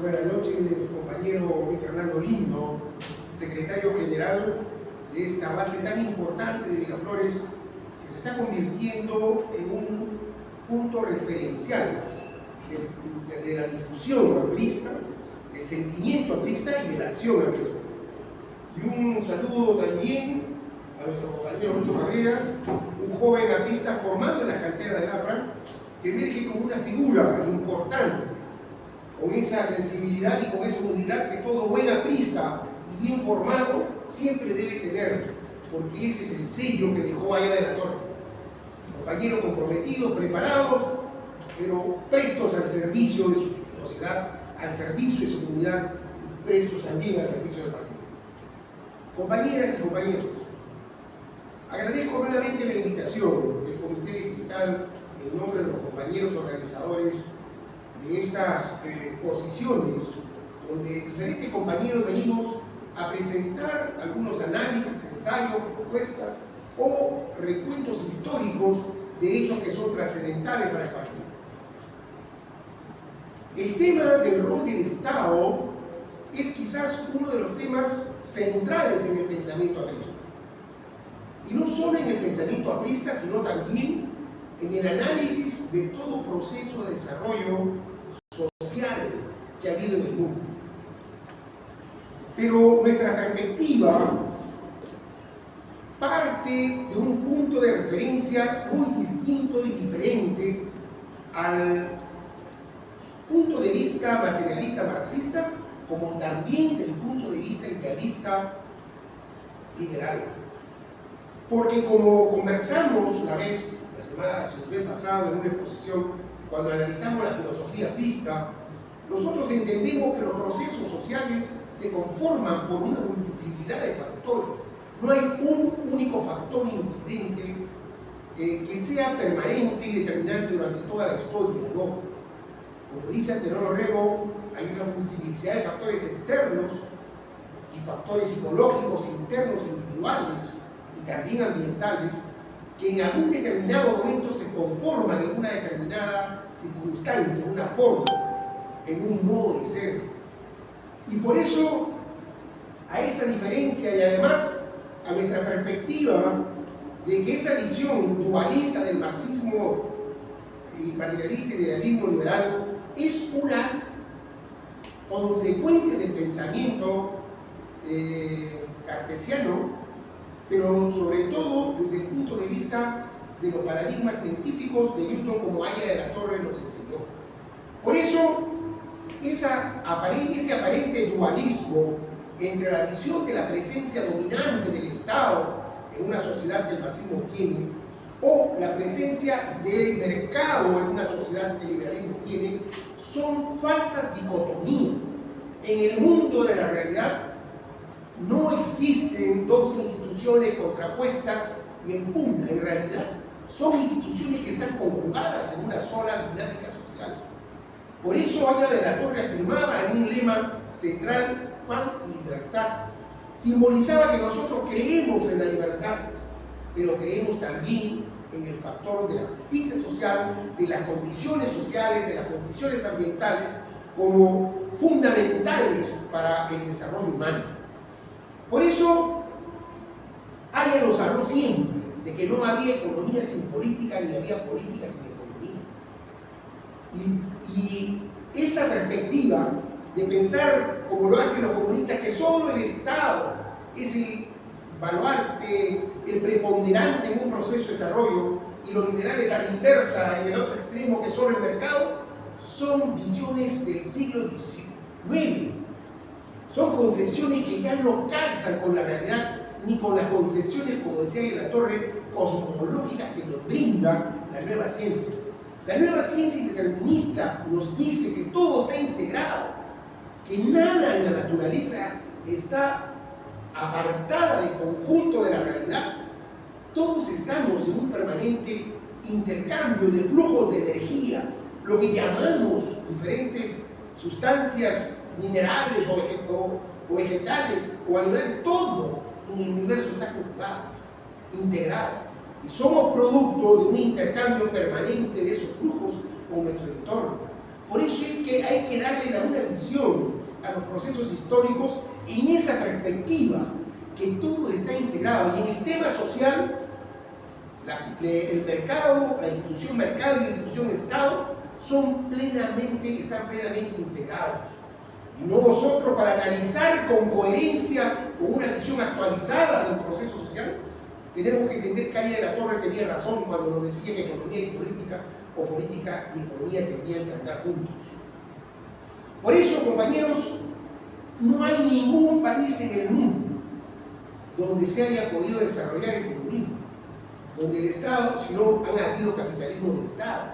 buenas noches, compañero Luis Fernando Lindo, secretario general de esta base tan importante de Miraflores, que se está convirtiendo en un punto referencial de la difusión aprista, del sentimiento aprista y de la acción aprista. Y un saludo también a nuestro compañero Lucho Carrera, un joven aprista formado en la cantera del APRA, que emerge como una figura importante, con esa sensibilidad y con esa humildad que todo buen aprista y bien formado siempre debe tener, porque ese es el sello que dejó allá de la Torre. Compañeros comprometidos, preparados, pero prestos al servicio de su sociedad, al servicio de su comunidad y prestos también al servicio del partido. Compañeras y compañeros, agradezco nuevamente la invitación del Comité Distrital en nombre de los compañeros organizadores de estas exposiciones, donde diferentes compañeros venimos a presentar algunos análisis, ensayos, propuestas o recuentos históricos de hechos que son trascendentales para el partido. El tema del rol del Estado es quizás uno de los temas centrales en el pensamiento aprista. Y no solo en el pensamiento aprista, sino también en el análisis de todo proceso de desarrollo social que ha habido en el mundo. Pero nuestra perspectiva parte de un punto de referencia muy distinto y diferente al punto de vista materialista marxista, como también del punto de vista idealista liberal. Porque como conversamos la semana pasada en una exposición, cuando analizamos la filosofía aprista, nosotros entendemos que los procesos sociales se conforman por una multiplicidad de factores. No hay un único factor incidente que sea permanente y determinante durante toda la historia, no. Como dice Antenor Orrego, hay una multiplicidad de factores externos y factores psicológicos internos individuales y también ambientales que en algún determinado momento se conforman en una determinada circunstancia, en una forma, en un modo de ser. Y por eso, a esa diferencia y además a nuestra perspectiva de que esa visión dualista del marxismo y materialista y idealismo liberal es una consecuencia del pensamiento cartesiano, pero sobre todo desde el punto de vista de los paradigmas científicos de Newton, como Aya de la Torre nos enseñó. Por eso, ese aparente dualismo entre la visión de la presencia dominante del Estado en una sociedad que el marxismo tiene, o la presencia del mercado en una sociedad que el liberalismo tiene, son falsas dicotomías. En el mundo de la realidad no existen dos instituciones contrapuestas y en pugna. En realidad son instituciones que están conjugadas en una sola dinámica social. Por eso Aya de la Torre afirmaba en un lema central: pan y libertad. Simbolizaba que nosotros creemos en la libertad, pero creemos también en el factor de la justicia social, de las condiciones sociales, de las condiciones ambientales, como fundamentales para el desarrollo humano. Por eso, Aya nos habló siempre de que no había economía sin política, ni había política sin economía. Y esa perspectiva de pensar, como lo hacen los comunistas, que solo el Estado es el baluarte, el preponderante en un proceso de desarrollo, y los liberales a la inversa, en el otro extremo, que solo el mercado, son visiones del siglo XIX. Son concepciones que ya no calzan con la realidad, ni con las concepciones, como decía de la Torre, cosmológicas que nos brinda la nueva ciencia. La nueva ciencia determinista nos dice que todo está integrado, que nada en la naturaleza está apartada del conjunto de la realidad. Todos estamos en un permanente intercambio de flujos de energía, lo que llamamos diferentes sustancias minerales o vegetales o animales. Todo en el universo está conjugado, integrado, y somos producto de un intercambio permanente de esos flujos con nuestro entorno. Por eso es que hay que darle una visión a los procesos históricos en esa perspectiva, que todo está integrado. Y en el tema social, el mercado, la institución mercado y la institución Estado están plenamente integrados. Y no nosotros, para analizar con coherencia, con una visión actualizada del proceso social, tenemos que entender que Calle de la Torre tenía razón cuando nos decía que economía y política, o política y economía, tenían que andar juntos. Por eso, compañeros, no hay ningún país en el mundo donde se haya podido desarrollar el comunismo, donde el Estado, si no han habido capitalismo de Estado,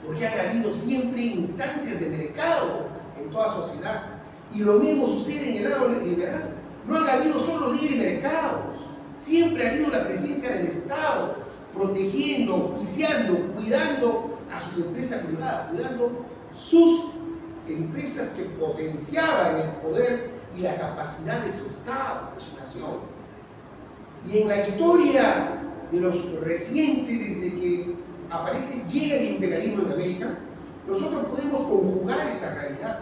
porque han habido siempre instancias de mercado en toda sociedad. Y lo mismo sucede en el lado liberal. No han habido solo libres mercados, siempre ha habido la presencia del Estado, protegiendo, auspiciando, cuidando a sus empresas privadas, cuidando sus empresas que potenciaban el poder y la capacidad de su Estado, de su nación. Y en la historia de los recientes, desde que llega el imperialismo en América, nosotros podemos conjugar esa realidad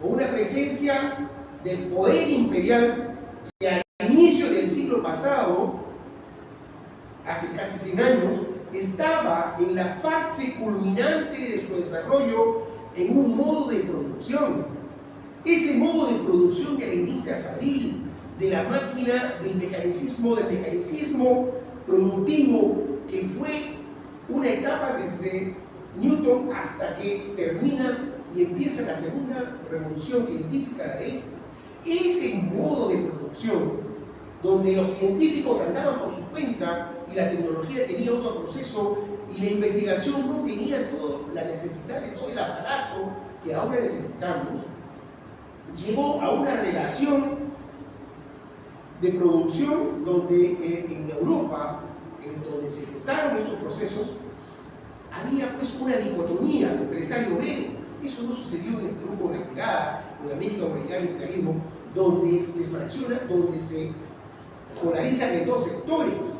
con una presencia del poder imperial que al inicio del siglo pasado, hace casi 100 años, estaba en la fase culminante de su desarrollo en un modo de producción. Ese modo de producción de la industria fabril, de la máquina, del mecanicismo productivo, que fue una etapa desde Newton hasta que termina y empieza la segunda revolución científica, la de Einstein. Ese modo de producción, donde los científicos andaban por su cuenta y la tecnología tenía otro proceso y la investigación no tenía la necesidad de todo el aparato que ahora necesitamos, llegó a una relación de producción donde en Europa, en donde se gestaron estos procesos, había pues una dicotomía empresario-obrero. Eso no sucedió en el Perú con la llegada, en América con la llegada del imperialismo, donde se fracciona, donde se polarizan en dos sectores.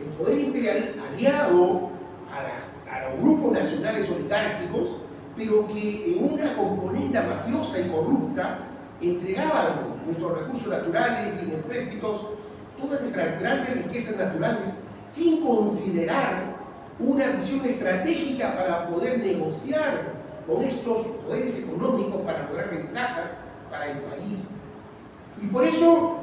El poder imperial aliado a los grupos nacionales oligárquicos, pero que en una componente mafiosa y corrupta entregaban nuestros recursos naturales y en empréstitos todas nuestras grandes riquezas naturales sin considerar una visión estratégica para poder negociar con estos poderes económicos para lograr ventajas para el país. Y por eso,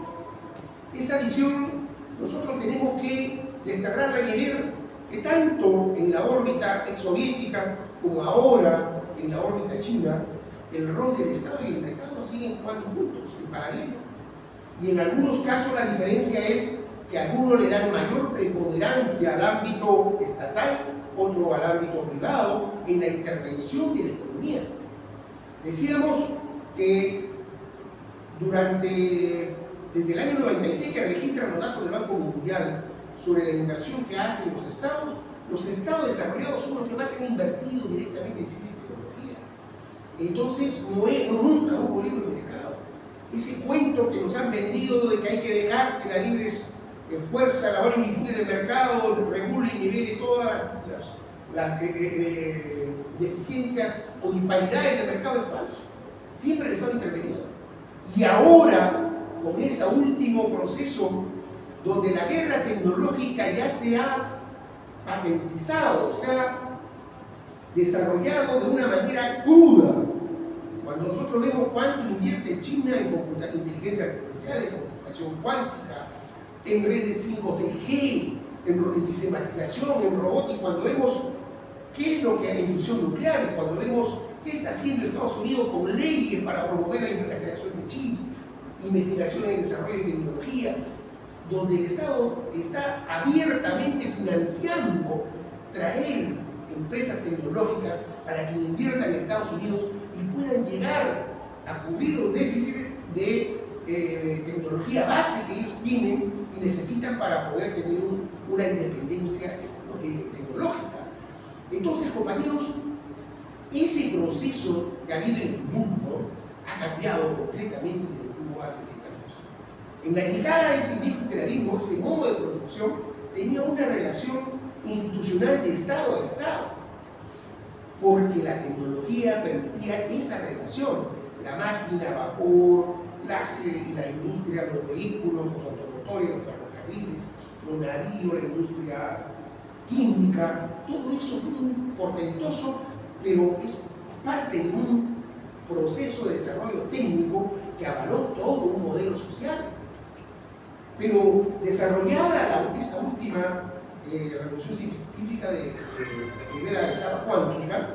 esa visión nosotros tenemos que desterrarla y ver que tanto en la órbita exsoviética como ahora en la órbita china, el rol del Estado y el mercado siguen jugando juntos, en paralelo. Y en algunos casos la diferencia es que algunos le dan mayor preponderancia al ámbito estatal, otro al ámbito privado, en la intervención de la economía. Decíamos que desde el año 96 que registran los datos del Banco Mundial sobre la inversión que hacen los estados desarrollados son los que más han invertido directamente en ciencia y tecnología. Entonces, nunca hubo libre mercado. Ese cuento que nos han vendido de que hay que dejar que la libre fuerza, la mano invisible del mercado, regule y nivele todas las deficiencias o disparidades del mercado es falso. Siempre el Estado intervenido. Y ahora, con este último proceso, donde la guerra tecnológica ya se ha patentizado, se ha desarrollado de una manera cruda. Cuando nosotros vemos cuánto invierte China en inteligencia artificial, en computación cuántica, en redes 5G, en sistematización, en robótica, cuando vemos qué es lo que hay en fusión nuclear, cuando vemos qué está haciendo Estados Unidos con leyes para promover la creación de chips, investigación en desarrollo de tecnología, donde el Estado está abiertamente financiando traer empresas tecnológicas para que inviertan en Estados Unidos y puedan llegar a cubrir los déficits de tecnología base que ellos tienen y necesitan para poder tener una independencia tecnológica. Entonces, compañeros, ese proceso que ha habido en el mundo ha cambiado completamente de lo que hubo hace 100 años. En la llegada de ese viejo imperialismo, ese modo de producción tenía una relación institucional de Estado a Estado. porque la tecnología permitía esa relación. La máquina, vapor, la industria, los vehículos, los automotores, los ferrocarriles, los navíos, la industria química, todo eso fue muy portentoso, pero es parte de un proceso de desarrollo técnico que avaló todo un modelo social. Pero desarrollada esta última revolución científica de la primera etapa cuántica,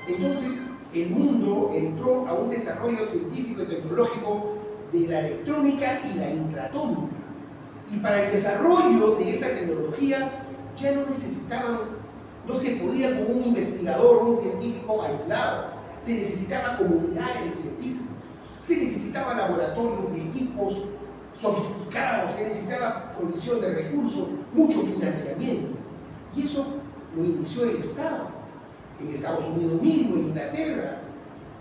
entonces el mundo entró a un desarrollo científico y tecnológico de la electrónica y la intratómica. Y para el desarrollo de esa tecnología ya no necesitaban, no se podía con un investigador, un científico aislado, se necesitaba comunidades científicas, se necesitaban laboratorios y equipos sofisticados, se necesitaba provisión de recursos, mucho financiamiento. Y eso lo inició el Estado. En Estados Unidos mismo, en Inglaterra,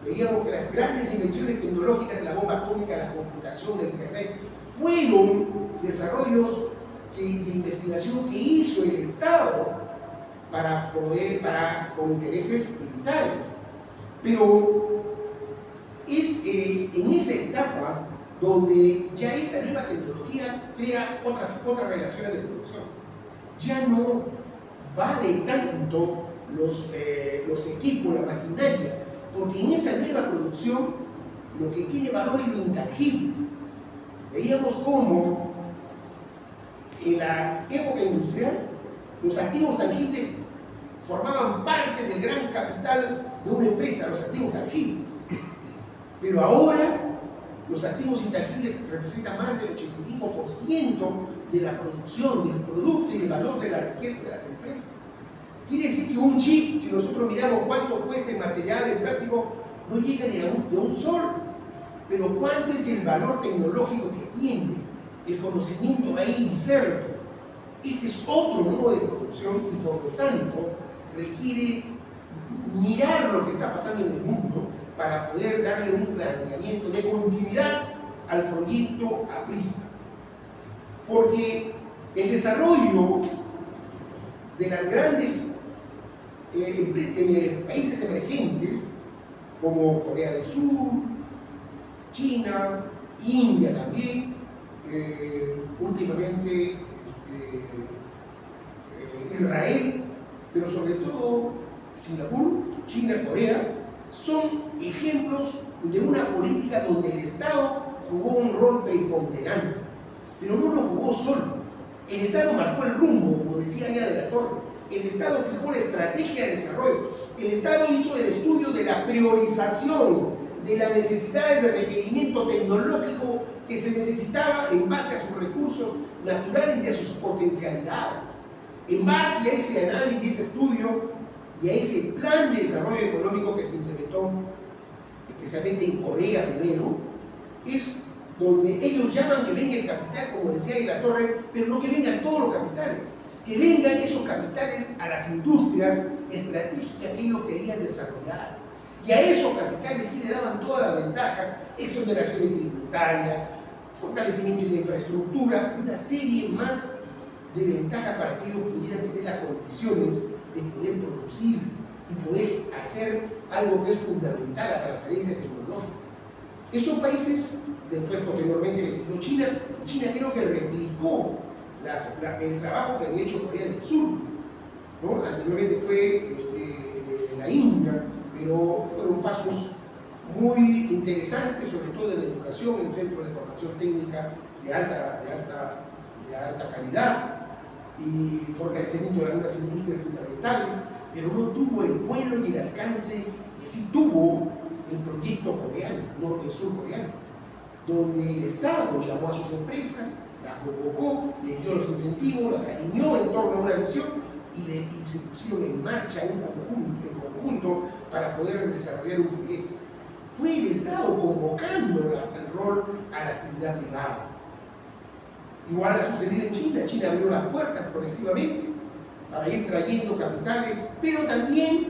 veíamos que las grandes invenciones tecnológicas de la bomba atómica, la computación, el internet, fueron desarrollos de investigación que hizo el Estado con intereses militares. Pero es en esa etapa donde ya esta nueva tecnología crea otras relaciones de producción. Ya no vale tanto los equipos, la maquinaria, porque en esa nueva producción lo que tiene valor es lo intangible. Veíamos cómo en la época industrial los activos tangibles formaban parte del gran capital de una empresa, los activos tangibles. Pero ahora los activos intangibles representan más del 85% de la producción, del producto y del valor de la riqueza de las empresas. Quiere decir que un chip, si nosotros miramos cuánto cuesta el material, el plástico, no llega ni a un sol. Pero cuánto es el valor tecnológico que tiene, el conocimiento ahí inserto. Este es otro modo de producción y por lo tanto requiere mirar lo que está pasando en el mundo para poder darle un planteamiento de continuidad al proyecto aprista. Porque el desarrollo de las grandes países emergentes como Corea del Sur, China, India también, últimamente Israel, pero sobre todo Singapur, China, Corea, son ejemplos de una política donde el Estado jugó un rol preponderante, pero no lo jugó solo. El Estado marcó el rumbo, como decía ella de la Torre. El Estado fijó la estrategia de desarrollo. El Estado hizo el estudio de la priorización de las necesidades de requerimiento tecnológico que se necesitaba en base a sus recursos naturales y a sus potencialidades. En base a ese análisis y ese estudio y a ese plan de desarrollo económico que se implementó, especialmente en Corea primero, es donde ellos llaman que venga el capital, como decía ahí la Torre, pero no que vengan todos los capitales, que vengan esos capitales a las industrias estratégicas que ellos querían desarrollar. Y a esos capitales sí le daban todas las ventajas, exoneración tributaria, fortalecimiento de la infraestructura, una serie más de ventajas para que ellos pudieran tener las condiciones de poder producir y poder hacer algo que es fundamental, la transferencia tecnológica. Esos países, después posteriormente le siguió China, China creo que replicó el trabajo que había hecho Corea del Sur, ¿no? Anteriormente fue la India, pero fueron pasos muy interesantes, sobre todo en la educación, en centros de formación técnica de alta calidad y fortalecimiento de algunas industrias fundamentales, pero no tuvo el vuelo ni el alcance que sí tuvo el proyecto coreano, norte-sur coreano, donde el Estado llamó a sus empresas, las convocó, les dio los incentivos, las alineó en torno a una visión y se pusieron en marcha en conjunto para poder desarrollar un proyecto. Fue el Estado convocando el rol a la actividad privada. Igual ha sucedido en China. China abrió las puertas progresivamente para ir trayendo capitales, pero también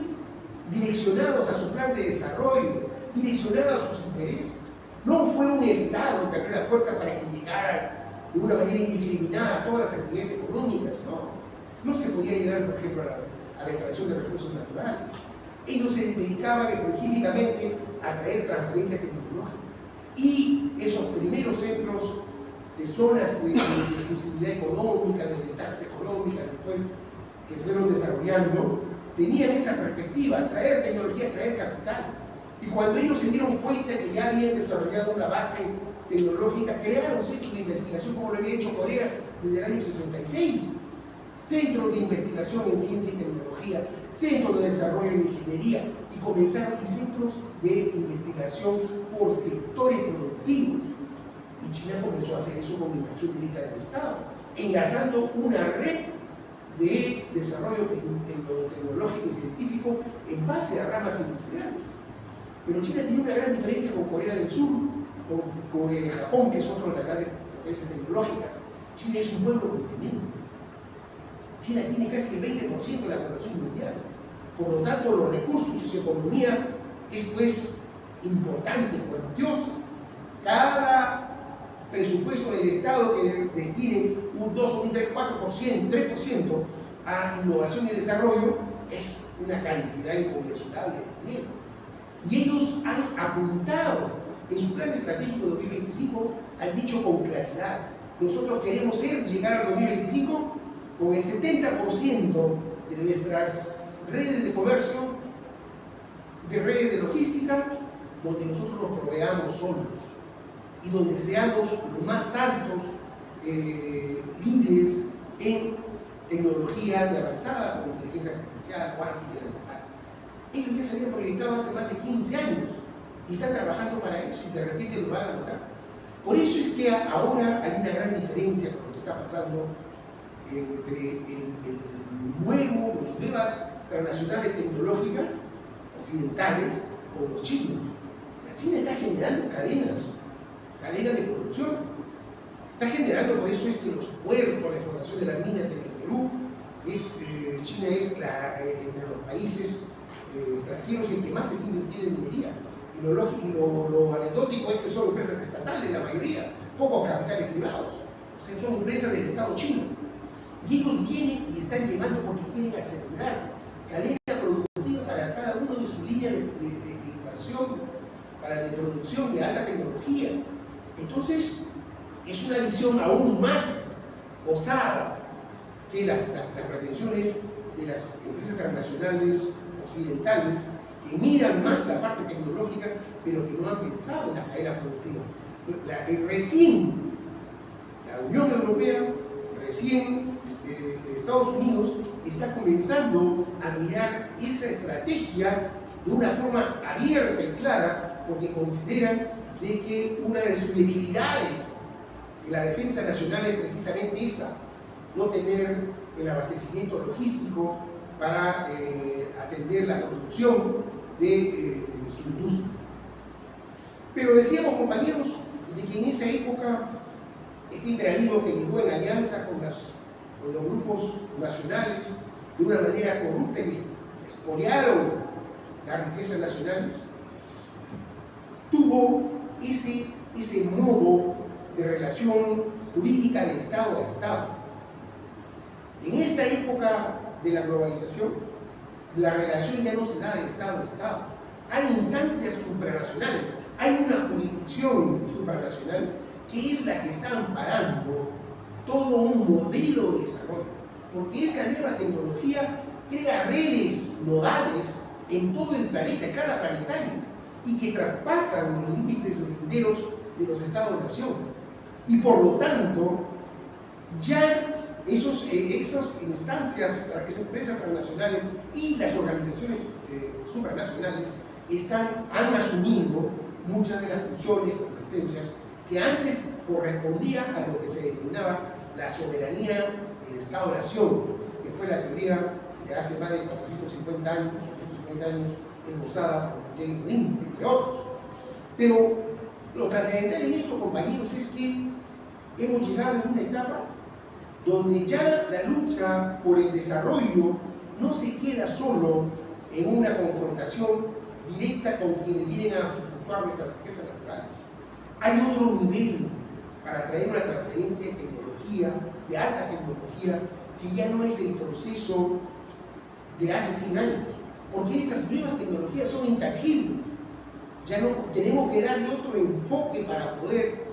direccionados a su plan de desarrollo, direccionados a sus intereses. No fue un Estado que abrió las puertas para que llegaran de una manera indiscriminada a todas las actividades económicas, no. No se podía llegar, por ejemplo, a la extracción de recursos naturales. Ellos se dedicaban específicamente a traer transferencia tecnológica. Y esos primeros centros de zonas de exclusividad económica, de taxa económica, después que fueron desarrollando, tenían esa perspectiva, traer tecnología, traer capital. Y cuando ellos se dieron cuenta que ya habían desarrollado una base tecnológica, crearon centros de investigación como lo había hecho Corea desde el año 66, centros de investigación en ciencia y tecnología, centros de desarrollo en ingeniería, y comenzaron y centros de investigación por sectores productivos. Y China comenzó a hacer eso con inversión directa del Estado, enlazando una red de desarrollo tecnológico y científico en base a ramas industriales. Pero China tiene una gran diferencia con Corea del Sur, con Japón, que es otro de las grandes potencias tecnológicas. China es un pueblo continente. China tiene casi el 20% de la población mundial. Por lo tanto, los recursos y su economía es pues importante, cuantioso. Cada presupuesto del Estado que destine un 2 o un 3, 4%, a innovación y desarrollo es una cantidad inconmensurable de dinero. Y ellos han apuntado en su plan estratégico 2025, han dicho con claridad: nosotros queremos llegar al 2025 con el 70% de nuestras redes de comercio, de redes de logística, donde nosotros nos proveamos solos y donde seamos los más altos líderes en tecnología de avanzada, como inteligencia artificial, cuántica y las demás. Ellos ya se habían proyectado hace más de 15 años y están trabajando para eso, y de repente lo van a lograr. Por eso es que ahora hay una gran diferencia con lo que está pasando entre las nuevas transnacionales tecnológicas occidentales con los chinos. La China está generando cadenas de producción. Está generando, por eso es que los puertos, la explotación de las minas en el Perú, China es entre los países extranjeros el que más se invierte en minería. Y lo anecdótico es que son empresas estatales, la mayoría, pocos capitales privados. O sea, son empresas del Estado chino. Y ellos vienen y están llevando porque quieren asegurar cadena productiva para cada uno de sus líneas de inversión, para la producción de alta tecnología. Entonces, es una visión aún más osada que las pretensiones de las empresas transnacionales occidentales, que miran más la parte tecnológica, pero que no han pensado en las cadenas productivas. Recién la Unión Europea, recién Estados Unidos está comenzando a mirar esa estrategia de una forma abierta y clara, porque consideran de que una de sus debilidades de la defensa nacional es precisamente esa: no tener el abastecimiento logístico para atender la producción de su industria. Pero decíamos, compañeros, de que en esa época este imperialismo que llegó en alianza con los grupos nacionales de una manera corrupta y expoliaron las riquezas nacionales, tuvo ese modo de relación jurídica de Estado a Estado. En esta época de la globalización, la relación ya no se da de Estado a Estado. Hay instancias supranacionales, hay una jurisdicción supranacional que es la que está amparando todo un modelo de desarrollo, porque esta nueva tecnología crea redes nodales en todo el planeta, escala planetaria, y que traspasan los límites linderos de los Estados-nación. Y por lo tanto, ya esas instancias, esas empresas transnacionales y las organizaciones supranacionales han asumido muchas de las funciones, competencias que antes correspondían a lo que se denominaba la soberanía del Estado-nación, que fue la teoría de hace más de 450 años, esbozada por James Lynn, entre otros. Pero lo trascendental en esto, compañeros, es que hemos llegado a una etapa donde ya la lucha por el desarrollo no se queda solo en una confrontación directa con quienes vienen a usufructuar nuestras riquezas naturales. Hay otro nivel para traer una transferencia de tecnología, de alta tecnología, que ya no es el proceso de hace 100 años, porque estas nuevas tecnologías son intangibles. Ya no tenemos que darle otro enfoque para poder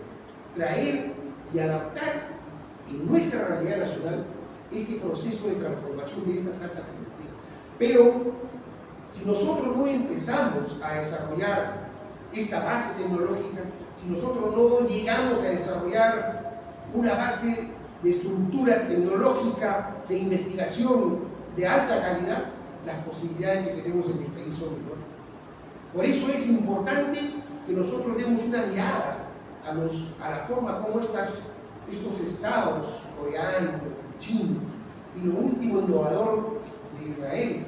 traer y adaptar en nuestra realidad nacional este proceso de transformación de estas altas tecnologías. Pero si nosotros no empezamos a desarrollar esta base tecnológica, si nosotros no llegamos a desarrollar una base de estructura tecnológica, de investigación de alta calidad, las posibilidades que tenemos en el país son menores. Por eso es importante que nosotros demos una mirada a la forma como estos estados coreanos, chinos y lo último innovador de Israel,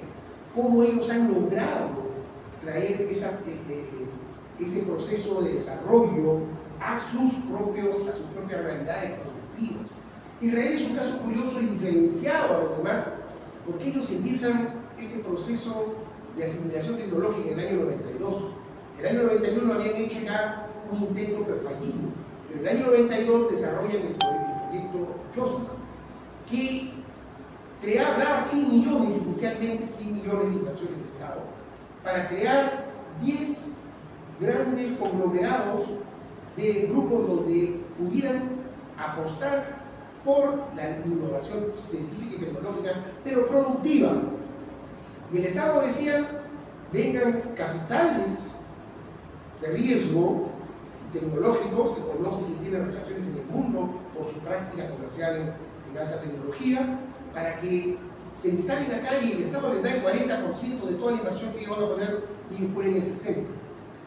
cómo ellos han logrado traer ese proceso de desarrollo a sus propias realidades productivas. Israel es un caso curioso y diferenciado a los demás, porque ellos empiezan este proceso de asimilación tecnológica en el año 92. En el año 91 habían hecho ya un intento pero fallido, pero en el año 92 desarrollan el proyecto Josma, que daba 100 millones inicialmente, 100 millones de inversiones de Estado, para crear 10 grandes conglomerados de grupos donde pudieran apostar por la innovación científica y tecnológica, pero productiva. Y el Estado decía, vengan capitales de riesgo tecnológicos que conocen y tienen relaciones en el mundo por su práctica comercial en alta tecnología, para que se instalen acá y el Estado les da el 40% de toda la inversión que ellos van a poner y ellos ponen el 60%.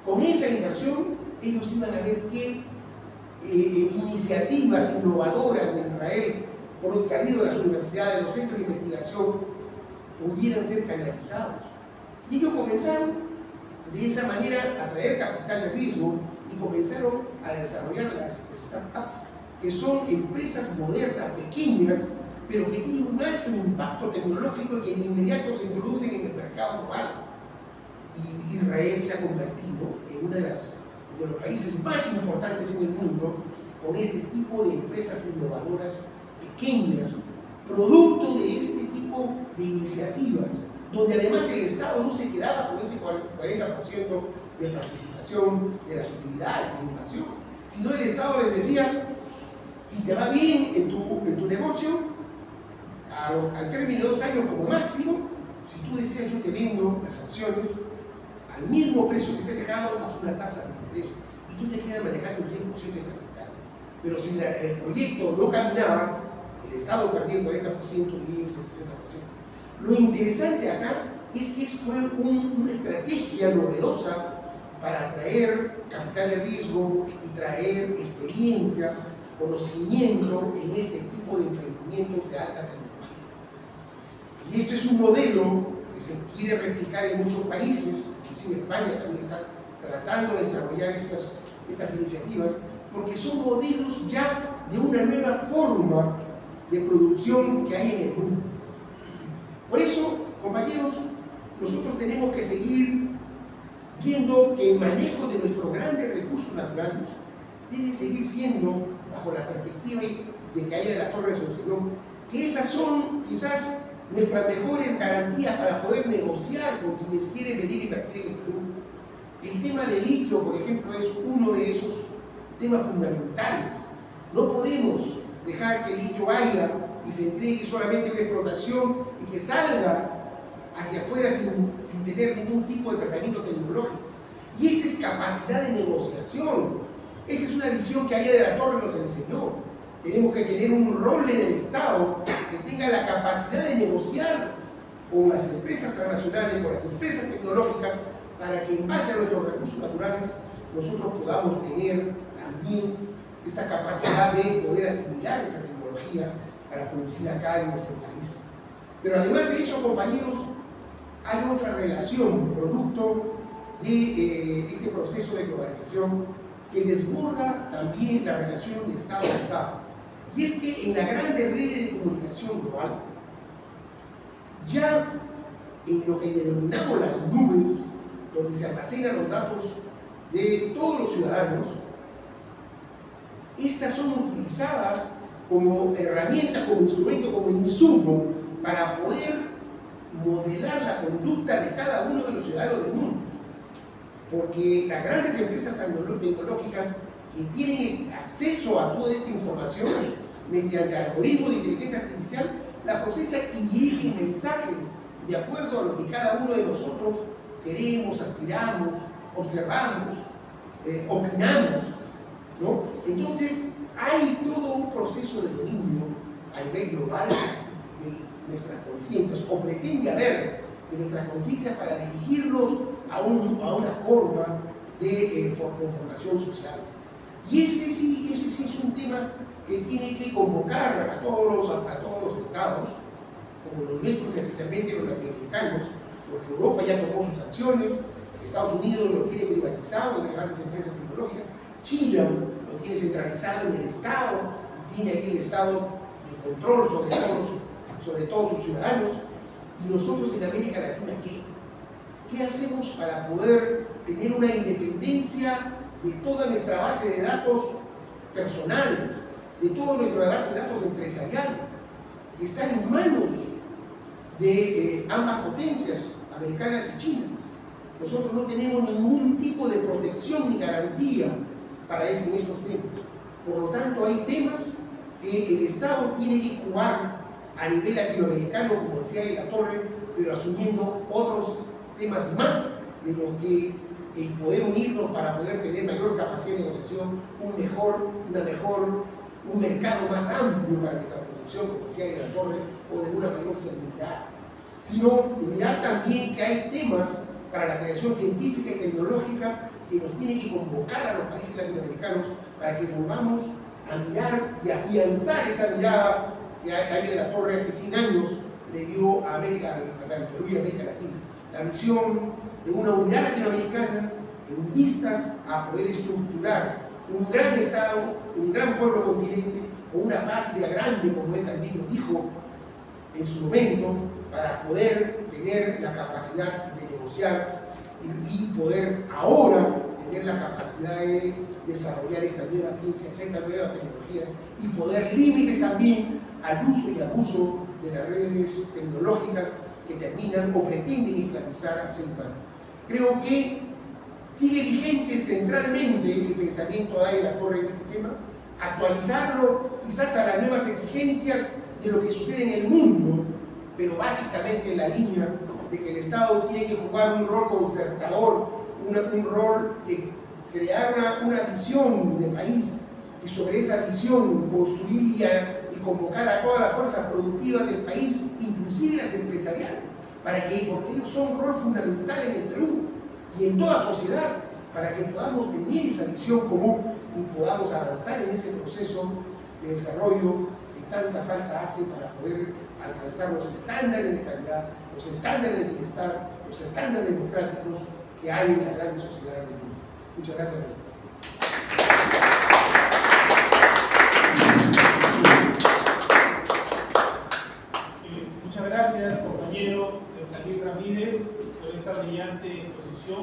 Con esa inversión, ellos iban a ver qué iniciativas innovadoras de Israel, por salido de las universidades, los centros de investigación, pudieran ser canalizados. Y ellos comenzaron de esa manera a traer capital de riesgo y comenzaron a desarrollar las startups, que son empresas modernas, pequeñas, pero que tienen un alto impacto tecnológico y que de inmediato se introducen en el mercado global. Y Israel se ha convertido en uno de los países más importantes en el mundo con este tipo de empresas innovadoras pequeñas, producto de este tipo de iniciativas, donde además el Estado no se quedaba con ese 40% de participación de las utilidades en inversión, sino el Estado les decía, si te va bien en tu negocio, al término de 2 años como máximo, si tú decías yo te vendo las acciones al mismo precio que te he dejado, más una tasa de interés, y tú te quedas manejando el 100% de capital. Pero si el proyecto no caminaba, el Estado perdía el 40%, el 10%, el 60%. Lo interesante acá es que fue una estrategia novedosa para atraer capital de riesgo y traer experiencia, conocimiento en este tipo de emprendimientos de alta tecnología. Y esto es un modelo que se quiere replicar en muchos países, inclusive España también está tratando de desarrollar estas iniciativas, porque son modelos ya de una nueva forma de producción que hay en el mundo. Por eso, compañeros, nosotros tenemos que seguir viendo que el manejo de nuestros grandes recursos naturales debe seguir siendo, bajo la perspectiva de que haya de la Torre de Solución, que esas son quizás nuestras mejores garantías para poder negociar con quienes quieren venir a invertir en el Perú. El tema del litio, por ejemplo, es uno de esos temas fundamentales. No podemos dejar que el litio vaya y se entregue solamente una explotación y que salga hacia afuera sin tener ningún tipo de tratamiento tecnológico. Y esa es capacidad de negociación. Esa es una visión que Aya de la Torre nos enseñó. Tenemos que tener un rol en el Estado que tenga la capacidad de negociar con las empresas transnacionales, con las empresas tecnológicas, para que en base a nuestros recursos naturales nosotros podamos tener también esa capacidad de poder asimilar esa tecnología para producir acá en nuestro país. Pero además de eso, compañeros, hay otra relación, producto de este proceso de globalización, que desborda también la relación de Estado a Estado. Y es que en la grande red de comunicación global, ya en lo que denominamos las nubes, donde se almacenan los datos de todos los ciudadanos, estas son utilizadas como herramienta, como instrumento, como insumo para poder modelar la conducta de cada uno de los ciudadanos del mundo. Porque las grandes empresas tecnológicas que tienen acceso a toda esta información mediante algoritmos de inteligencia artificial, la procesan y dirigen mensajes de acuerdo a lo que cada uno de nosotros queremos, aspiramos, observamos, opinamos, ¿no? Entonces, hay todo un proceso de dominio a nivel global de nuestras conciencias, o pretende haber de nuestras conciencias para dirigirnos a una forma de conformación social. Y ese sí es un tema que tiene que convocar a todos los estados, como los nuestros, especialmente los latinoamericanos, porque Europa ya tomó sus sanciones, Estados Unidos lo tiene privatizado en las grandes empresas tecnológicas, China lo tiene centralizado en el Estado, y tiene ahí el Estado de control sobre todos sus ciudadanos. Y nosotros en América Latina, ¿qué hacemos para poder tener una independencia de toda nuestra base de datos personales, de toda nuestra base de datos empresariales, que están en manos de ambas potencias, americanas y chinas? Nosotros no tenemos ningún tipo de protección ni garantía para en estos temas. Por lo tanto, hay temas que el Estado tiene que jugar a nivel latinoamericano, como decía de la Torre, pero asumiendo otros temas más de lo que el poder unirnos para poder tener mayor capacidad de negociación, un mercado más amplio para nuestra producción, como decía de la Torre, o de una mayor seguridad. Sino mirar también que hay temas para la creación científica y tecnológica que nos tienen que convocar a los países latinoamericanos para que volvamos a mirar y afianzar esa mirada que ahí de la Torre hace 100 años le dio a Perú y América Latina. La visión de una unidad latinoamericana en vistas a poder estructurar un gran Estado, un gran pueblo continente, o una patria grande, como él también lo dijo en su momento, para poder tener la capacidad de negociar y poder ahora tener la capacidad de desarrollar estas nuevas ciencias, estas nuevas tecnologías, y poner límites también al uso y abuso de las redes tecnológicas que terminan o pretenden esclavizar al ser humano. Creo que sigue vigente centralmente el pensamiento de la Torre en este tema, actualizarlo quizás a las nuevas exigencias de lo que sucede en el mundo, pero básicamente en la línea de que el Estado tiene que jugar un rol concertador, un rol de crear una visión de país, y sobre esa visión construir y convocar a todas las fuerzas productivas del país, inclusive las empresariales, porque ellos son un rol fundamental en el Perú y en toda sociedad, para que podamos tener esa visión común y podamos avanzar en ese proceso de desarrollo que tanta falta hace para poder alcanzar los estándares de calidad, los estándares de bienestar, los estándares democráticos que hay en las grandes sociedades del mundo. Muchas gracias. Muchas gracias, compañero Euflalio Ramírez, por esta brillante exposición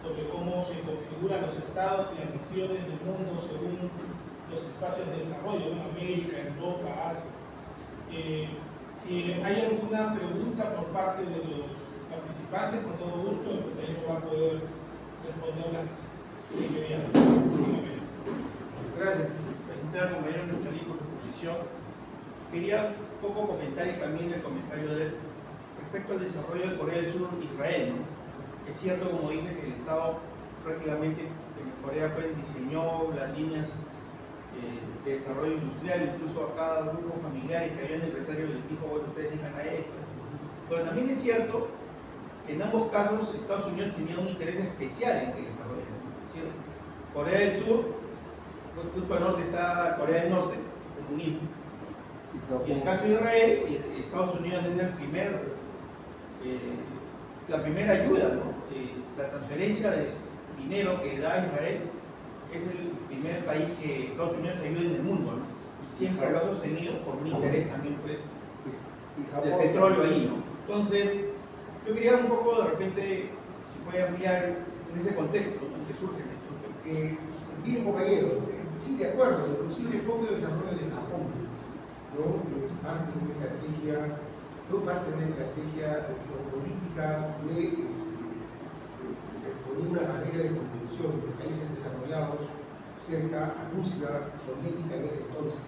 sobre cómo se configuran los estados y las visiones del mundo según los espacios de desarrollo, en América, Europa, Asia. Si hay alguna pregunta por parte de los participantes, con todo gusto, el compañero va a poder responderlas inmediatamente. Gracias, presentar al compañero Euflalio por su exposición. Quería un poco comentar y también el comentario de él respecto al desarrollo de Corea del Sur y Israel, ¿no? Es cierto, como dice, que el Estado prácticamente en Corea pues, diseñó las líneas de desarrollo industrial, incluso a cada grupo familiar y que había un empresario les dijo, bueno, ustedes dejan a esto. Pero también es cierto que en ambos casos Estados Unidos tenía un interés especial en que desarrollen. Es decir, Corea del Sur, justo al norte está Corea del Norte, el comunismo. Y en el caso de Israel, Estados Unidos es la primera ayuda, ¿no? La transferencia de dinero que da Israel es el primer país que Estados Unidos ayuda en el mundo, ¿no? Y siempre lo ha sostenido por un interés también, pues, del petróleo ahí, ¿no? Entonces, yo quería un poco, de repente, si puede ampliar en ese contexto, ¿no? Que surge en esto. Bien, compañero, sí, de acuerdo, inclusive el propio desarrollo del Japón, ¿no? Es parte de una estrategia fue parte de una estrategia geopolítica de poner una barrera de contención de países desarrollados cerca a Rusia soviética en ese entonces.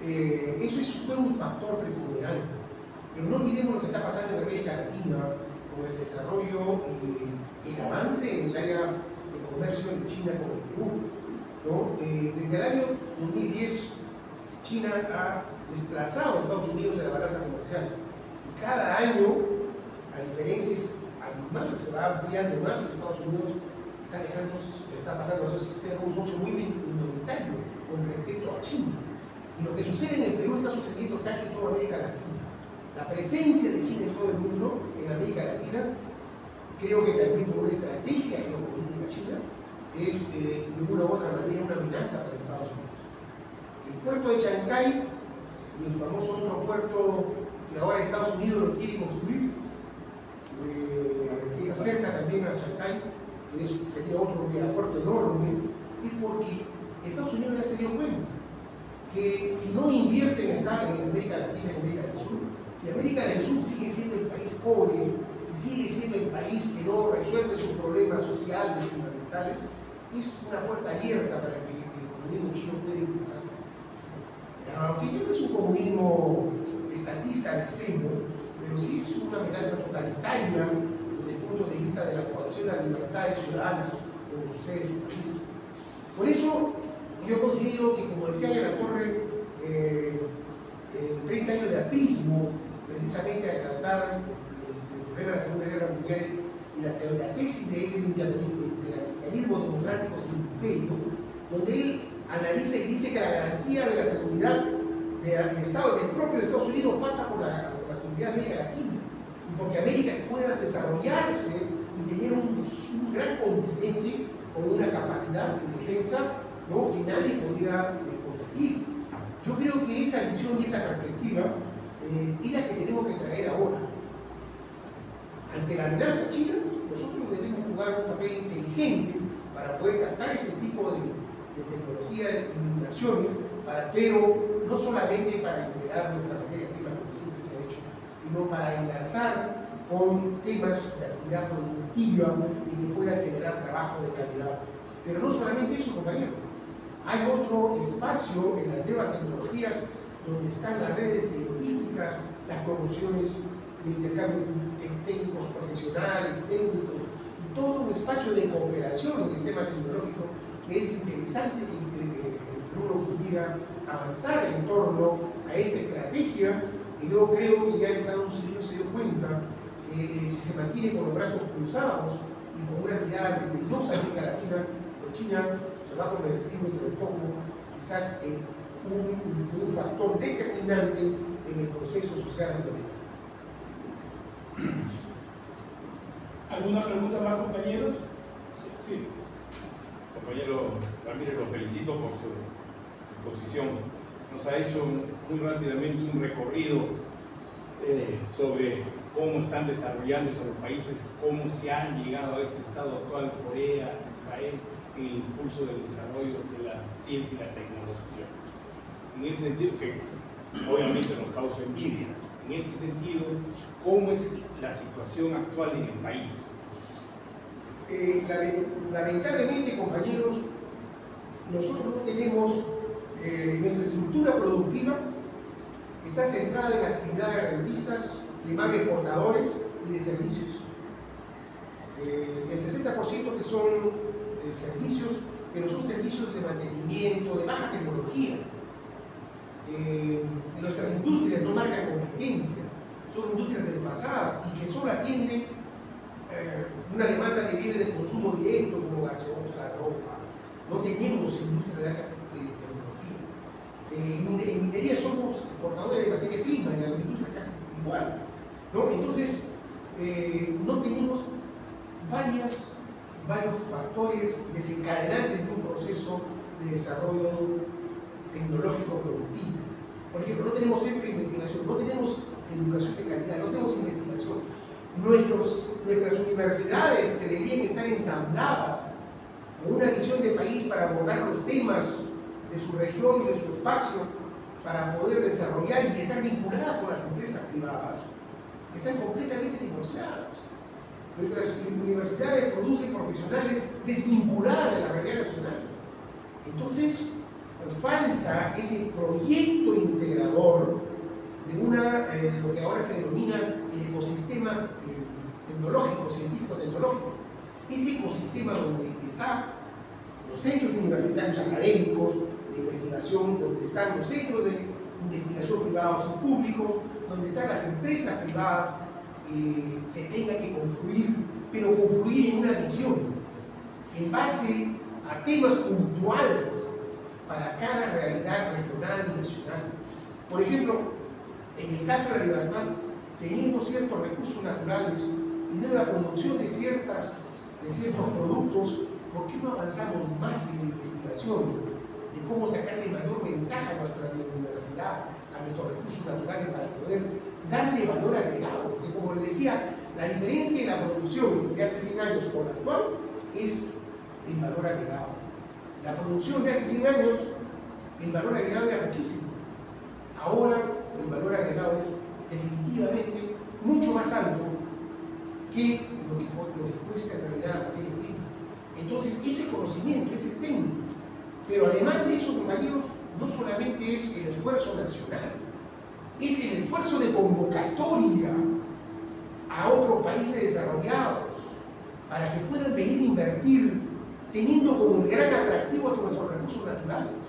Eso fue un factor preponderante. Pero no olvidemos lo que está pasando en América Latina con el desarrollo y el avance en el área de comercio de China con el Perú, ¿no? Desde el año 2010, China ha desplazado a Estados Unidos en la balanza comercial. Y cada año, a diferencias abismales, se va ampliando más y Estados Unidos está pasando a ser un socio muy minoritario con respecto a China. Y lo que sucede en el Perú está sucediendo casi en toda América Latina. La presencia de China en todo el mundo, en América Latina, creo que también por una estrategia geopolítica china, es de una u otra manera una amenaza para Estados Unidos. El puerto de Chancay, y el famoso otro puerto que ahora Estados Unidos lo quiere construir, que está cerca también a Chancay, sería otro aeropuerto enorme, es porque Estados Unidos ya se dio cuenta que si no invierte en América Latina y América del Sur, si América del Sur sigue siendo el país pobre, si sigue siendo el país que no resuelve sus problemas sociales y fundamentales, es una puerta abierta para que el comunismo chino pueda ingresar. Aunque no es un comunismo estatista al extremo, pero sí es una amenaza totalitaria desde el punto de vista de la coacción de las libertades ciudadanas, como sucede en su país. Por eso, yo considero que, como decía de la Torre, 30 años de aprismo, precisamente a tratar el problema de la Segunda Guerra Mundial y la tesis de él del imperialismo democrático sin imperio, donde él analiza y dice que la garantía de la seguridad del propio Estados Unidos pasa por la seguridad de América Latina, y porque América pueda desarrollarse y tener un gran continente con una capacidad de defensa, ¿no?, que nadie podría competir. Yo creo que esa visión y esa perspectiva es la que tenemos que traer ahora. Ante la amenaza china, nosotros debemos jugar un papel inteligente para poder captar este tipo de tecnología y de inversiones, pero no solamente para entregar nuestra materia prima como siempre se ha hecho, sino para enlazar con temas de actividad productiva y que puedan generar trabajo de calidad. Pero no solamente eso, compañeros. Hay otro espacio en las nuevas tecnologías donde están las redes científicas, las promociones de intercambio de técnicos profesionales, técnicos, y todo un espacio de cooperación en el tema tecnológico que es interesante que uno pudiera avanzar en torno a esta estrategia, que yo creo que ya Estados Unidos se dio cuenta que si se mantiene con los brazos cruzados y con una mirada desdeñosa a América Latina, pues China se va a convertir dentro de poco quizás en un factor determinante en el proceso social ambiental. ¿Alguna pregunta más, compañeros? Sí. Compañero Ramírez, lo felicito por su exposición. Nos ha hecho muy rápidamente un recorrido sobre cómo están desarrollándose los países, cómo se han llegado a este estado actual, Corea, Israel, en el impulso del desarrollo de la ciencia y la tecnología. En ese sentido, que obviamente nos causa envidia, en ese sentido, ¿cómo es la situación actual en el país? Lamentablemente, compañeros, nosotros no tenemos, nuestra estructura productiva está centrada en actividades de rentistas, primarios exportadores y de servicios. El 60% que son servicios, pero son servicios de mantenimiento, de baja tecnología. Nuestras industrias no marcan competencia, son industrias desfasadas y que solo atienden una demanda que viene del consumo directo, como gaseosa, ropa. No tenemos industria de alta tecnología. En minería somos exportadores de materia prima, en la industria casi igual, ¿no? Entonces, no tenemos varios factores desencadenantes de un proceso de desarrollo tecnológico productivo. Por ejemplo, no tenemos centro de investigación, no tenemos educación de calidad, no hacemos investigación. Nuestras universidades, que deberían estar ensambladas con una visión de país para abordar los temas de su región y de su espacio, para poder desarrollar y estar vinculadas con las empresas privadas están completamente divorciadas. Nuestras universidades producen profesionales desvinculadas de la realidad nacional. Entonces, falta ese proyecto integrador de lo que ahora se denomina ecosistemas tecnológicos, científico-tecnológicos. Ese ecosistema donde están los centros universitarios académicos de investigación, donde están los centros de investigación privados y públicos, donde están las empresas privadas, se tenga que confluir, pero confluir en una visión, en base a temas puntuales para cada realidad regional y nacional. Por ejemplo, en el caso de la libertad, teniendo ciertos recursos naturales, teniendo la producción de ciertos productos, ¿por qué no avanzamos más en la investigación de cómo sacarle mayor ventaja a nuestra universidad, a nuestros recursos naturales para poder darle valor agregado? Porque como les decía, la diferencia en la producción de hace 100 años con la actual es el valor agregado. La producción de hace 100 años, el valor agregado era poquísimo. Ahora el valor agregado es definitivamente mucho más alto que lo que cuesta en realidad la materia prima. Entonces, ese conocimiento, ese técnico. Pero además de eso, compañeros, no solamente es el esfuerzo nacional, es el esfuerzo de convocatoria a otros países desarrollados para que puedan venir a invertir, teniendo como el gran atractivo a nuestros recursos naturales.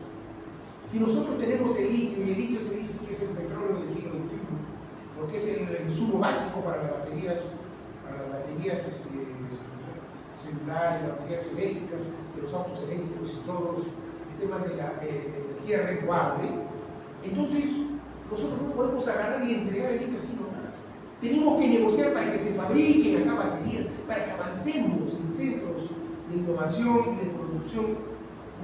Si nosotros tenemos el litio, y el litio se dice que es el petróleo del siglo XXI, porque es el insumo básico para las baterías celulares, las baterías eléctricas, de los autos eléctricos y todos los sistemas de energía renovable, entonces nosotros no podemos agarrar y entregar el litio así nomás. Tenemos que negociar para que se fabriquen acá baterías, para que avancemos en centros de innovación y de producción,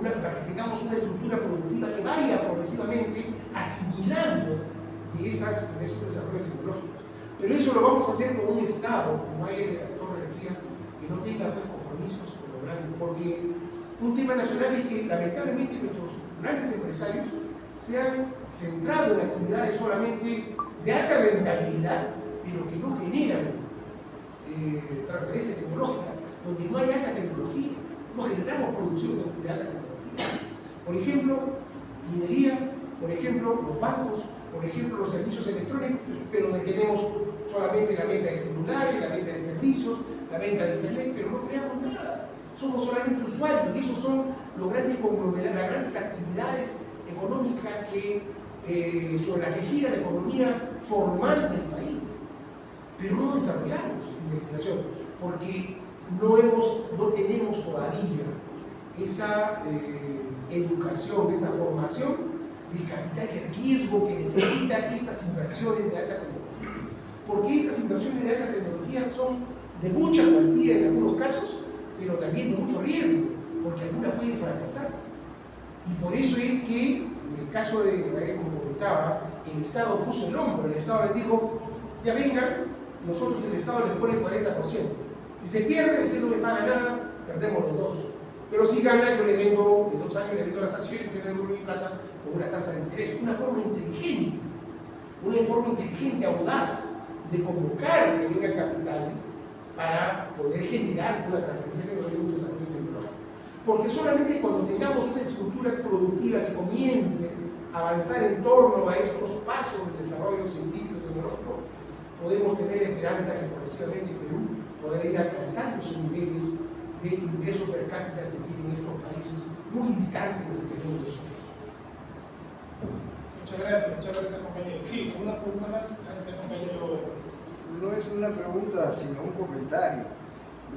para que tengamos una estructura productiva que vaya progresivamente asimilando de esos desarrollos tecnológicos. Pero eso lo vamos a hacer con un Estado, como ahí el actor decía, que no tenga compromisos con lo grande, porque un tema nacional es que lamentablemente nuestros grandes empresarios se han centrado en actividades solamente de alta rentabilidad, pero que no generan transferencia tecnológica, donde no hay alta tecnología, no generamos producción de alta tecnología. Por ejemplo, minería, por ejemplo, los bancos, por ejemplo, los servicios electrónicos, pero donde tenemos solamente la venta de celulares, la venta de servicios, la venta de internet, pero no creamos nada. Somos solamente usuarios y esos son los grandes conglomerados, las grandes actividades económicas sobre las que gira la economía formal del país. Pero no desarrollamos investigación porque no tenemos todavía esa educación, esa formación del capital de riesgo que necesitan estas inversiones de alta tecnología. Porque estas inversiones de alta tecnología son de mucha cuantía en algunos casos, pero también de mucho riesgo, porque algunas pueden fracasar. Y por eso es que, en el caso de Israel, como comentaba, el Estado puso el hombro, el Estado les dijo, ya vengan, nosotros el Estado les pone el 40%. Si se pierde, usted no me paga nada, perdemos los dos. Pero si gana, yo le vendo, de 2 años le vendo las acciones, usted me devuelve mi plata con una tasa de interés, una forma inteligente, audaz, de convocar que vengan capitales para poder generar una transferencia tecnológica y un desarrollo tecnológico. Porque solamente cuando tengamos una estructura productiva que comience a avanzar en torno a estos pasos de desarrollo científico y tecnológico, podemos tener esperanza que progresivamente Perú podrá ir alcanzando esos niveles de ingreso per cápita que tienen estos países muy distantes de los que tenemos nosotros. Muchas gracias compañero. Sí, una pregunta más a este compañero. No es una pregunta, sino un comentario.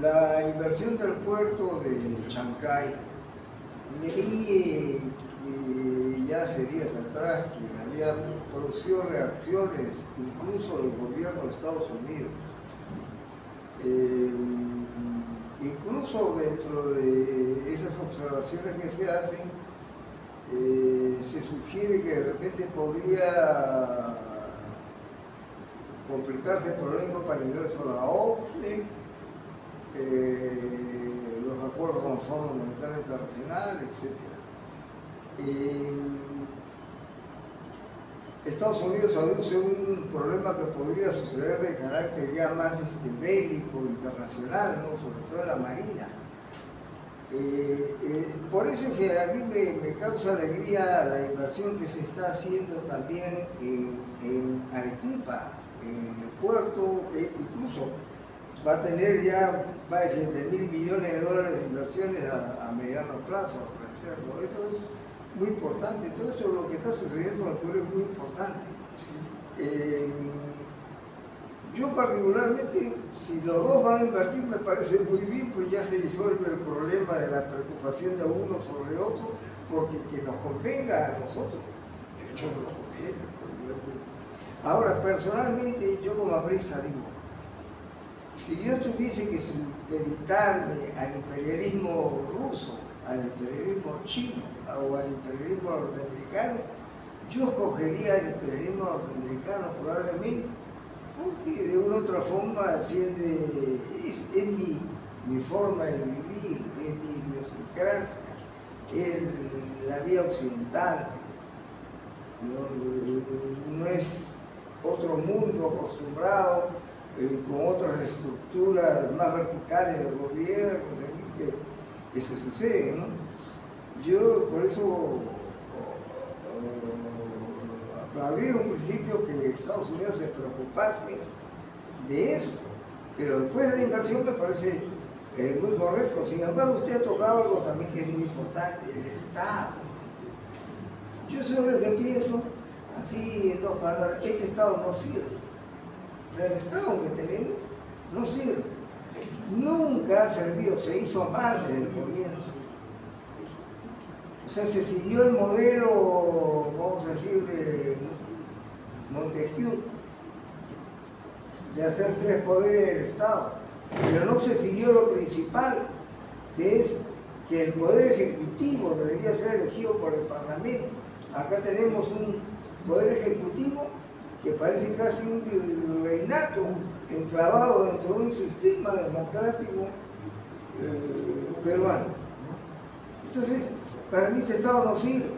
La inversión del puerto de Chancay, leí ya hace días atrás que había producido reacciones incluso del gobierno de Estados Unidos. Incluso dentro de esas observaciones que se hacen, se sugiere que de repente podría complicarse el problema para el ingreso a la OCDE, los acuerdos con el Fondo Monetario Internacional, etc. Estados Unidos aduce un problema que podría suceder de carácter ya más bélico, internacional, ¿no? Sobre todo en la Marina. Por eso es que a mí me causa alegría la inversión que se está haciendo también en Arequipa, en el puerto, que incluso va a tener ya más de 7.000 millones de dólares de inversiones a mediano plazo, para hacerlo. Eso es muy importante. Todo eso, lo que está sucediendo en el pueblo es muy importante. Yo particularmente, si los dos van a invertir, me parece muy bien, pues ya se resuelve el problema de la preocupación de uno sobre otro, porque que nos convenga a nosotros, yo no lo conviene. Ahora, personalmente, yo como aprista digo, si yo tuviese que supeditarme al imperialismo ruso, al imperialismo chino o al imperialismo norteamericano, yo escogería el imperialismo norteamericano probablemente, porque de una u otra forma defiende, es mi forma de vivir, es mi idiosincrasia, es la vía occidental, no es otro mundo acostumbrado con otras estructuras más verticales del gobierno que se suceden, ¿no? Yo por eso aplaudí en un principio que Estados Unidos se preocupase de eso, pero después de la inversión me parece muy correcto. Sin embargo, usted ha tocado algo también que es muy importante, el Estado. Yo sobre lo que pienso, así en dos palabras, este Estado no sirve. O sea, el Estado que tenemos no sirve. Nunca ha servido, se hizo mal desde el comienzo. O sea, se siguió el modelo, vamos a decir, de Montesquieu, de hacer 3 poderes del Estado, pero no se siguió lo principal, que es que el poder ejecutivo debería ser elegido por el Parlamento. Acá tenemos un poder ejecutivo que parece casi un virreinato enclavado dentro de un sistema democrático peruano. Entonces, para mí ese Estado no sirve.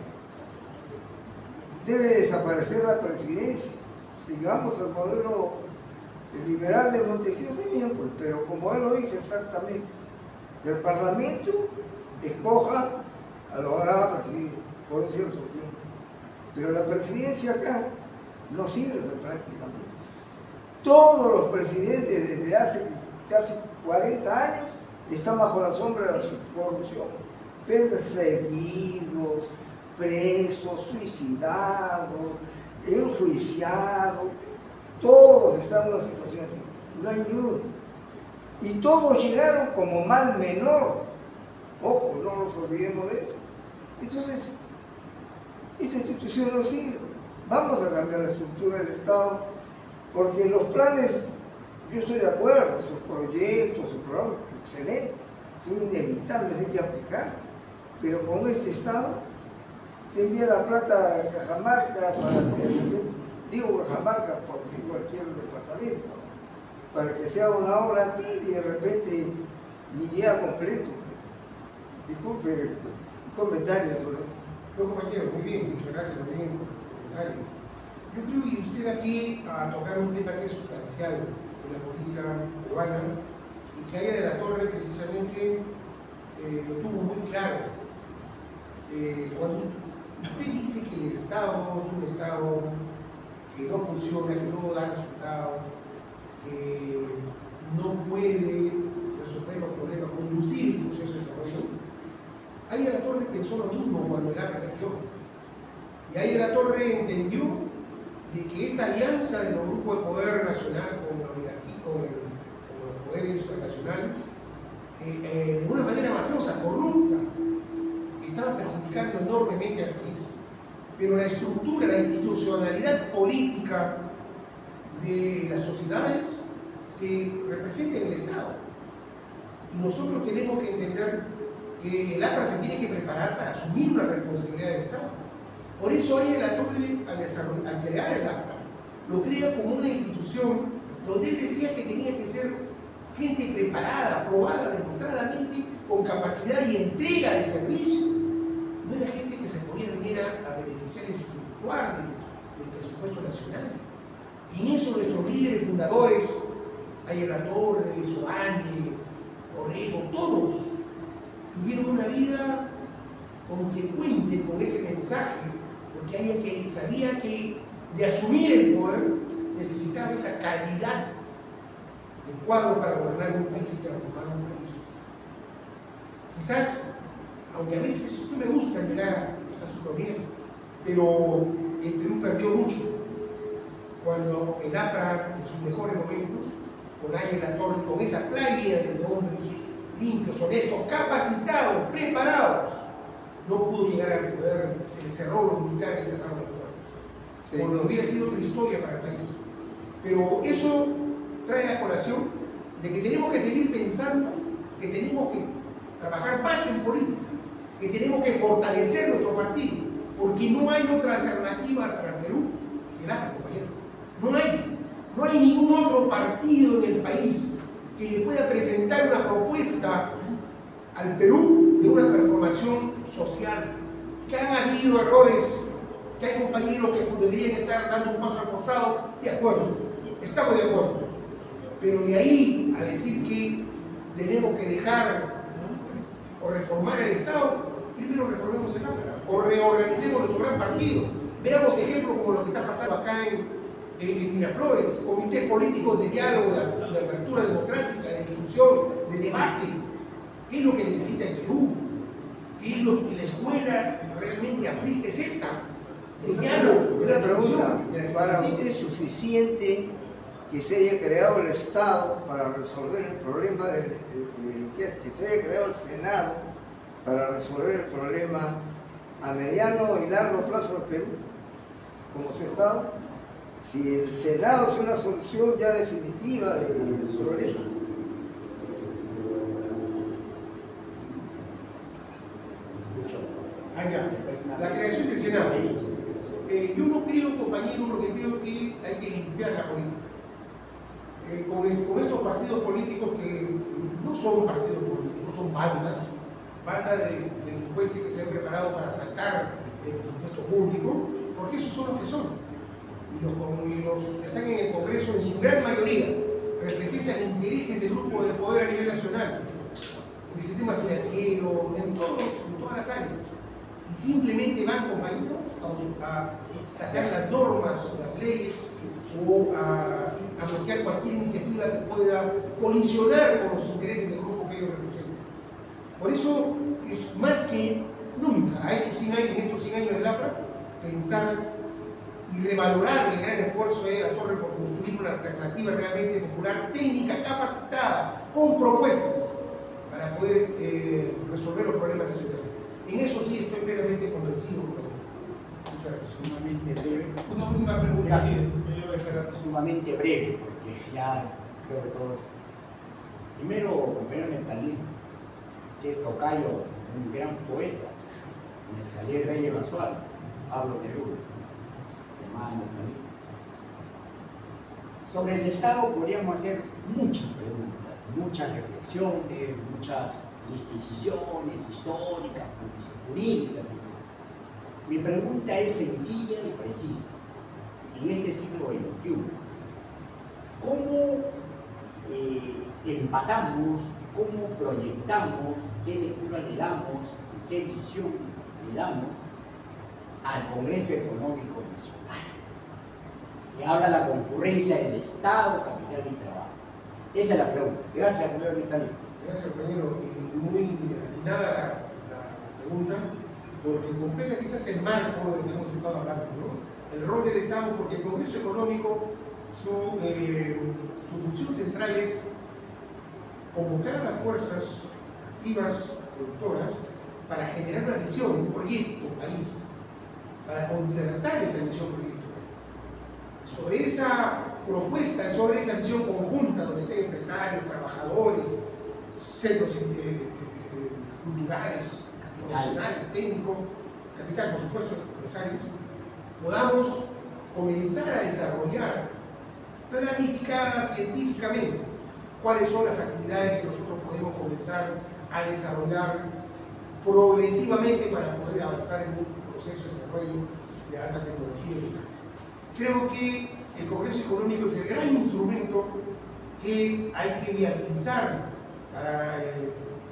Debe desaparecer la presidencia. Sigamos el modelo liberal de Montesquieu también, pues, pero como él lo dice exactamente, que el Parlamento escoja a los que va a presidir por un cierto tiempo. Pero la presidencia acá no sirve prácticamente. Todos los presidentes desde hace casi 40 años están bajo la sombra de la corrupción. Perseguidos, presos, suicidados, enjuiciados, todos están en una situación así, no hay ni uno. Y todos llegaron como mal menor. Ojo, no nos olvidemos de eso. Entonces, esta institución no sirve. Vamos a cambiar la estructura del Estado, porque los planes, yo estoy de acuerdo, sus proyectos, sus programas, excelentes, son inevitables, hay que aplicar. Pero con este Estado, te envía la plata a Cajamarca para que, digo Cajamarca por decir cualquier departamento, para que se haga una obra aquí y de repente ni llega completo. Disculpe, un comentario sobre. No, compañero, muy bien, muchas gracias también por el comentario. Yo creo que usted aquí a tocar un tema que es sustancial en la política peruana y que Aya de la Torre precisamente lo tuvo muy claro. Cuando usted dice que el Estado es un Estado que no funciona, que no da resultados, que no puede resolver los problemas, conducir el proceso de desarrollo, Aya de la Torre pensó lo mismo cuando el APRA regió. Y Aya de la Torre entendió de que esta alianza de los grupos de poder nacional con la oligarquía, con los poderes nacionales, de una manera mafiosa, corrupta, estaba perjudicando enormemente al país. Pero la estructura, la institucionalidad política de las sociedades se representa en el Estado. Y nosotros tenemos que entender que el APRA se tiene que preparar para asumir una responsabilidad del Estado. Por eso Aya de la Torre, al crear el APRA, lo crea como una institución donde él decía que tenía que ser gente preparada, probada demostradamente, con capacidad y entrega de servicio. No era gente que se podía venir a beneficiar en su lugar del presupuesto nacional. Y en eso nuestros líderes fundadores, Ayala Torres, Soane, Orrego, todos tuvieron una vida consecuente con ese mensaje, porque alguien que sabía que de asumir el poder necesitaba esa calidad de cuadro para gobernar un país y transformar un país. Quizás, aunque a veces no me gusta llegar a su gobierno, pero el Perú perdió mucho cuando el APRA, en sus mejores momentos, con Ayala Torres, con esa playa de hombres limpios, honestos, capacitados, preparados, no pudo llegar al poder, se le cerró los militares, le cerraron las puertas. Sí. Porque hubiera sido otra historia para el país. Pero eso trae a colación de que tenemos que seguir pensando que tenemos que trabajar más en política, que tenemos que fortalecer nuestro partido, porque no hay otra alternativa para el Perú que el APRA, compañero. No hay ningún otro partido en el país que le pueda presentar una propuesta al Perú de una transformación social. Que han habido errores, que hay compañeros que deberían estar dando un paso al costado, de acuerdo, estamos de acuerdo. Pero de ahí a decir que tenemos que dejar o reformar el Estado, primero reformemos el APRA, o reorganicemos nuestro gran partido. Veamos ejemplos como lo que está pasando acá en Miraflores, comités políticos de diálogo, de apertura democrática, de discusión, de debate. ¿Qué es lo que necesita el Perú? ¿Qué es lo que la escuela realmente apriste es esta? El diálogo, de Una la pregunta, discusión, de la ¿para exposición. usted es suficiente que se haya creado el Estado para resolver el problema que se haya creado el Senado para resolver el problema a mediano y largo plazo del Perú como su Estado? Si el Senado es una solución ya definitiva del problema. Allá, la creación del Senado. Yo no creo, compañero, lo que creo es que hay que limpiar la política. Con estos partidos políticos que no son partidos políticos, son bandas de delincuentes que se han preparado para asaltar el presupuesto público, porque esos son los que son. Y los que están en el Congreso, en su gran mayoría, representan intereses del grupo de poder a nivel nacional, en el sistema financiero, en todas las áreas. Y simplemente van, compañeros, a sacar las normas o las leyes o a bloquear cualquier iniciativa que pueda colisionar con los intereses del grupo que ellos representan. Por eso es más que nunca, en estos 100 años del APRA, pensar y revalorar el gran esfuerzo de la Torre por construir una alternativa realmente popular, técnica, capacitada, con propuestas para poder resolver los problemas de la ciudad. En eso sí estoy plenamente convencido. Muchas gracias. Sumamente breve. Una pregunta, Gracias. sí, señor Gerardo. Sumamente breve, porque ya creo que todos. Primero, Neptalí, que es tocayo, un gran poeta, Neptalí Reyes Basual, Pablo Neruda, se llama Neptalí. Sobre el Estado podríamos hacer muchas preguntas, muchas reflexiones, muchas disquisiciones históricas, jurídicas. Mi pregunta es sencilla y precisa. En este siglo XXI, ¿cómo empatamos, cómo proyectamos, qué lectura le damos, qué visión le damos al Congreso Económico Nacional? Que habla la concurrencia del Estado, capital y trabajo. Esa es la pregunta. Gracias, señor Vitali. Gracias, compañero. Y muy atinada la pregunta, porque completa quizás el marco de lo que hemos estado hablando, ¿no? El rol del Estado, porque el Congreso Económico, su función central es convocar a las fuerzas activas, productoras, para generar una visión, un proyecto país, para concertar esa visión proyecto país. Sobre esa propuesta, sobre esa visión conjunta, donde estén empresarios, trabajadores, centros culturales, profesionales, técnicos, capital, por supuesto, empresarios, podamos comenzar a desarrollar, planificada científicamente, cuáles son las actividades que nosotros podemos comenzar a desarrollar progresivamente para poder avanzar en un proceso de desarrollo de alta tecnología y Creo que el Congreso Económico es el gran instrumento que hay que viabilizar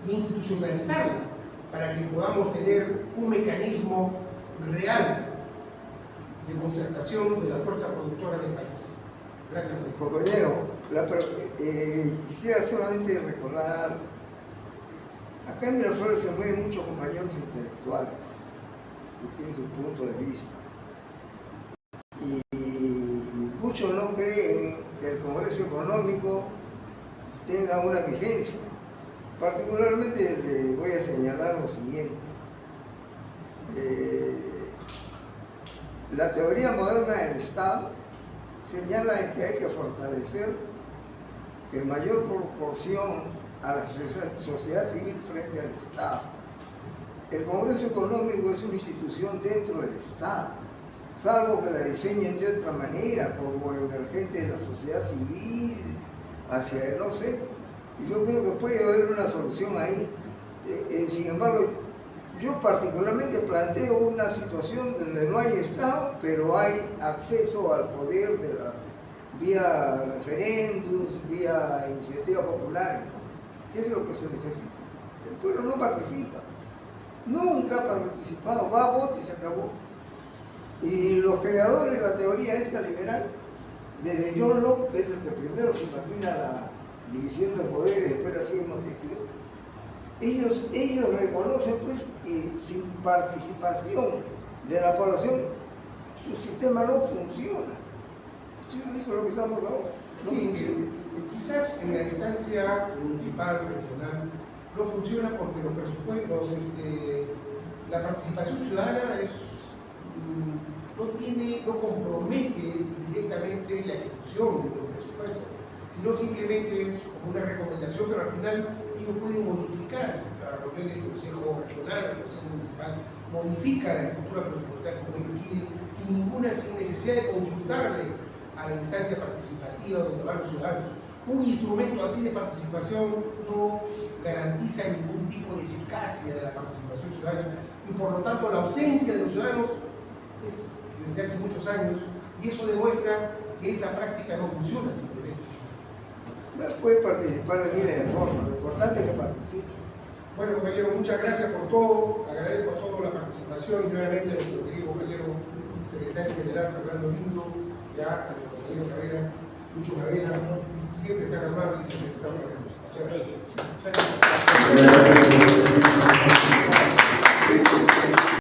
y institucionalizarlo para que podamos tener un mecanismo real de concertación de la fuerza productora del país. Gracias, compañero. Quisiera solamente recordar, acá en Miraflores se mueven muchos compañeros intelectuales que tienen su punto de vista. Y muchos no creen que el Congreso Económico tenga una vigencia. Particularmente le voy a señalar lo siguiente. La teoría moderna del Estado señala que hay que fortalecer en mayor proporción a la sociedad civil frente al Estado. El Congreso Económico es una institución dentro del Estado, salvo que la diseñen de otra manera, como emergente de la sociedad civil, hacia el no sé. Yo creo que puede haber una solución ahí. Sin embargo, yo particularmente planteo una situación donde no hay Estado, pero hay acceso al poder de vía referéndums, vía iniciativa popular. ¿Qué es lo que se necesita? El pueblo no participa. Nunca ha participado, va a voto y se acabó. Y los creadores de la teoría esta liberal, desde John Locke, que es el que primero se imagina la división de poderes, después la sigue Montesquieu, ellos reconocen pues que sin participación de la población su sistema no funciona. Eso es lo que estamos ahora. No sí, quizás en la instancia municipal, regional, no funciona porque los presupuestos, la participación ciudadana no compromete directamente la ejecución de los presupuestos, sino simplemente es como una recomendación, pero al final ellos pueden modificar la reunión del Consejo Regional, el Consejo Municipal, modifica la estructura presupuestaria como ellos quieren, sin necesidad de consultarle a la instancia participativa donde van los ciudadanos. Un instrumento así de participación no garantiza ningún tipo de eficacia de la participación ciudadana y por lo tanto la ausencia de los ciudadanos es desde hace muchos años y eso demuestra que esa práctica no funciona simplemente. No puede participar de miles de formas, lo importante es que participe. Bueno, compañero, muchas gracias por todo, agradezco a todos la participación y nuevamente a nuestro querido compañero secretario general Fernando Lindo, ya a nuestro compañero Carrera, Lucho Carrera, siempre tan amable y siempre están para nosotros. Muchas gracias.